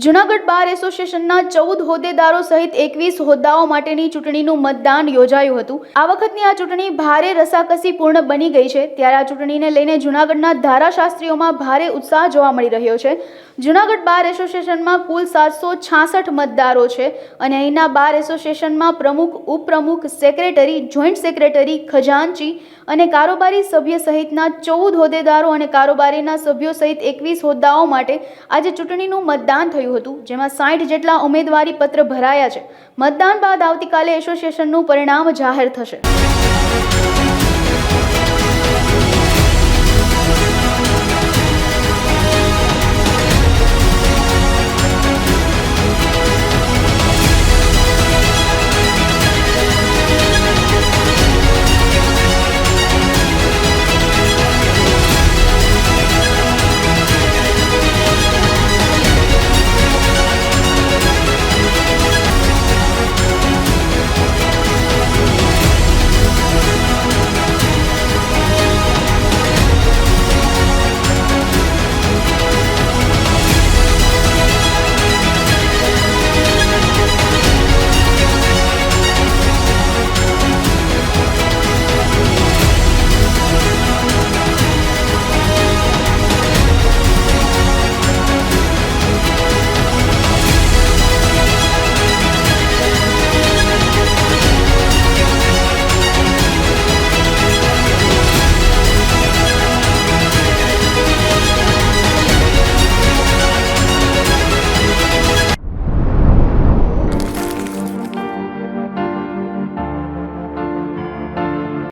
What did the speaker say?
જૂનાગઢ બાર એસોસિએશનના 14 હોદ્દેદારો સહિત 21 હોદ્દાઓ માટેની ચૂંટણીનું મતદાન યોજાયું હતું। આ વખતની આ ચૂંટણી ભારે રસાકસીપૂર્ણ બની ગઈ છે, ત્યારે આ ચૂંટણીને લઈને જૂનાગઢના ધારાશાસ્ત્રીઓમાં ભારે ઉત્સાહ જોવા મળી રહ્યો છે। જૂનાગઢ બાર એસોસિએશનમાં કુલ 766 મતદારો છે અને અહીંના બાર એસોસિએશનમાં પ્રમુખ, ઉપપ્રમુખ, સેક્રેટરી, જોઈન્ટ સેક્રેટરી, ખજાનચી અને કારોબારી સભ્ય સહિતના 14 હોદ્દેદારો અને કારોબારીના સભ્યો સહિત 21 હોદ્દાઓ માટે આજે ચૂંટણીનું મતદાન થયું હતું, જેમાં 60 જેટલા ઉમેદવારી પત્ર ભરાયા છે। મતદાન બાદ આવતીકાલે એસોસિએશનનું પરિણામ જાહેર થશે।